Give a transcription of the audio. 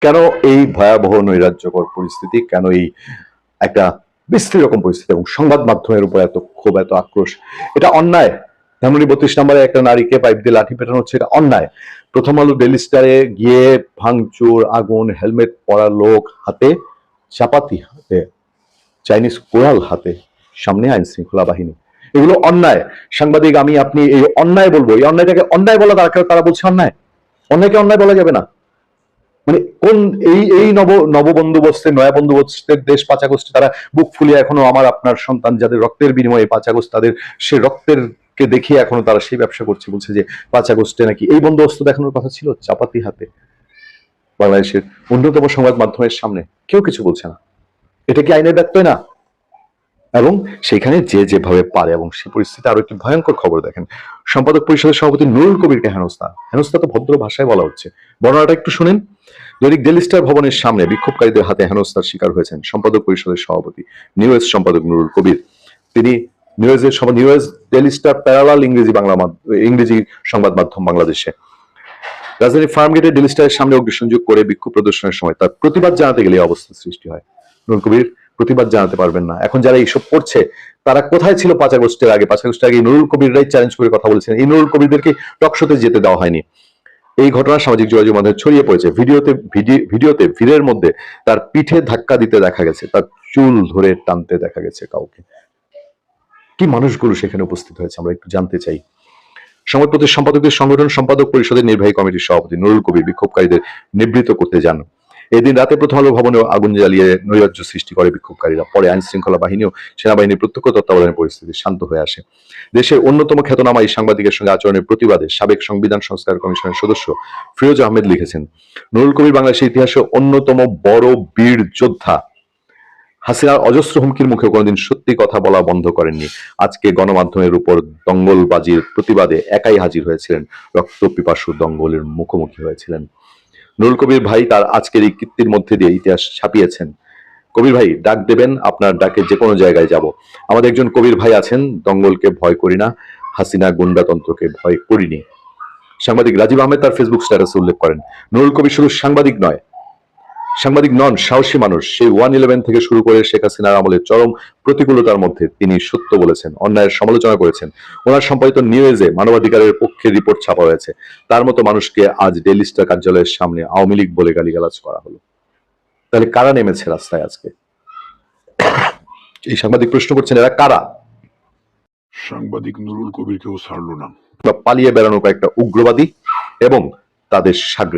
কেন এই ভয়াবহ নৈরাজ্যকর পরিস্থিতি, কেন এই একটা বিশ্রী রকম পরিস্থিতি এবং সংবাদ মাধ্যমের উপর এত ক্ষোভ, এত আক্রোশ? এটা অন্যায়। ধানমন্ডি 32 নম্বরে একটা নারীকে পাইপ দিয়ে লাঠি পেটানো হচ্ছে, এটা অন্যায়। প্রথম আলো ডেইলি স্টারে গিয়ে ভাঙচুর, আগুন, হেলমেট পরা লোক হাতে চাপাতি, হাতে চাইনিজ কোরাল, হাতে সামনে আইন শৃঙ্খলা বাহিনী, এগুলো অন্যায়। সাংবাদিক আমি আপনি এই অন্যায় বলবো, এই অন্যায়টাকে অন্যায় বলা তারা বলছে অন্যায়। অন্যায়কে অন্যায় বলা যাবে না। মানে কোন এই এই নব বন্দোবস্তের, নয়া বন্দোবস্তের দেশ 5 আগস্টে তারা বুক ফুলিয়ে এখনো আমার আপনার সন্তান যাদের রক্তের বিনিময়ে 5 আগস্ট, তাদের সে রক্তের কে দেখিয়ে এখনো তারা সেই ব্যবসা করছে, বলছে যে 5 আগস্টে নাকি এই বন্দোবস্ত দেখানোর কথা ছিল চাপাতি হাতে বাংলাদেশের অন্যতম সংবাদ মাধ্যমের সামনে। কেউ কিছু বলছে না। এটা কি আইনের ব্যত্যয় না? এবং সেখানে যে যেভাবে পারে, এবং সেই পরিস্থিতি আরো একটি ভয়ঙ্কর খবর দেখেন, সম্পাদক পরিষদের সভাপতি নুরুল কবিরকে হেনস্থা। হেনস্থা তো ভদ্র ভাষায় বলা হচ্ছে, বর্ণনাটা একটু শুনেন। দৈনিক ডেইলি স্টার ভবনের সামনে বিক্ষোভকারীদের হাতে হেনস্থার শিকার হয়েছেন সম্পাদক পরিষদের সভাপতি নিউজ সম্পাদক নুরুল কবির। তিনি নিউজ ডেইলি স্টার প্যারালাল ইংরেজি সংবাদ মাধ্যম বাংলাদেশে রাজধানী ফার্মগেটে ডেইলি স্টারের সামনে অগ্নিসংযোগ করে বিক্ষোভ প্রদর্শনের সময় তার প্রতিবাদ জানাতে গেলে অবস্থা সৃষ্টি হয়। নুরুল কবির প্রতিবাদ জানাতে পারবেন না। এখন যারা এইসব করছে তারা কোথায় ছিল 5 আগস্টের আগে? 5 আগস্টের আগে নুরুল কবিররাই চ্যালেঞ্জ করে কথা বলেছেন। এই নুরুল কবিরদেরকে টকশোতে যেতে দেওয়া হয়নি। এই ঘটনা সামাজিক যোগাযোগ মাধ্যমে ছড়িয়ে পড়েছে। ভিডিওতে ভিড়ের মধ্যে তার পিঠে ধাক্কা দিতে দেখা গেছে, তার চুল ধরে টানতে দেখা গেছে কাউকে। কি মানুষগুলো সেখানে উপস্থিত হয়েছে আমরা একটু জানতে চাই। সংবাদপত্রের সম্পাদকদের সংগঠন সম্পাদক পরিষদের নির্বাহী কমিটির সভাপতি নুরুল কবির বিক্ষোভকারীদের নিবৃত্ত করতে যান। এদিন রাতে প্রথম আলো ভবনে আগুন জ্বালিয়ে নৈরাজ্য সৃষ্টি করে বিক্ষোভকারীরা। পরে আইন শৃঙ্খলা বাহিনী ও সেনাবাহিনীর প্রত্যক্ষ তত্ত্বাবধানে পরিস্থিতি শান্ত হয়ে আসে। দেশের অন্যতম খ্যাতনামা এই সাংবাদিকের সঙ্গে আচরণের প্রতিবাদে সাবেক সংবিধান সংস্কার কমিশনের সদস্য ফিরোজ আহমেদ লিখেছেন, নুরুল কবির বাংলাদেশের ইতিহাসে অন্যতম বড় বীর যোদ্ধা। হাসিনার অজস্র হুমকির মুখে কোনোদিন সত্যি কথা বলা বন্ধ করেননি। আজকে গণমাধ্যমের উপর দঙ্গলবাজির প্রতিবাদে একাই হাজির হয়েছিলেন, রক্ত পিপাসু দঙ্গলের মুখোমুখি হয়েছিলেন। নুরুল কবির ভাই তার আজকের এই কীর্তির মধ্যে দিয়ে ইতিহাস ছাপিয়েছেন। কবির ভাই, ডাক দেবেন, আপনার ডাকে যে কোনো জায়গায় যাব। আমাদের একজন কবির ভাই আছেন, দঙ্গলকে ভয় করি না, হাসিনা গুন্ডাতন্ত্রকে ভয় করিনি। সাংবাদিক রাজীব আহমেদ তার ফেসবুক স্ট্যাটাসে উল্লেখ করেন, নুরুল কবির শুধু সাংবাদিক নন, সাহসী মানুষ। সেই 111 থেকে শুরু করে শেখ হাসিনার আমলের চরম প্রতিকূলতার মধ্যে তিনি সত্য বলেছেন, অন্যায়ের সমালোচনা করেছেন। ওনার সম্পাদিত নিউজে মানবাধিকারের পক্ষে রিপোর্ট ছাপা হয়েছে। তার মতো মানুষকে আজ ডেইলি স্টার কার্যালয়ের সামনে আওয়ামী লীগ বলে গালিগালাজ করা হলো। তাহলে কারা নেমেছে রাস্তায় আজকে? এই সাংবাদিক প্রশ্ন করছেন, এরা কারা? সাংবাদিক নুরুল কবিরকেও ছাড়লো না, পালিয়ে বেড়ানো কয়েকটা উগ্রবাদী এবং তাদের সাগরে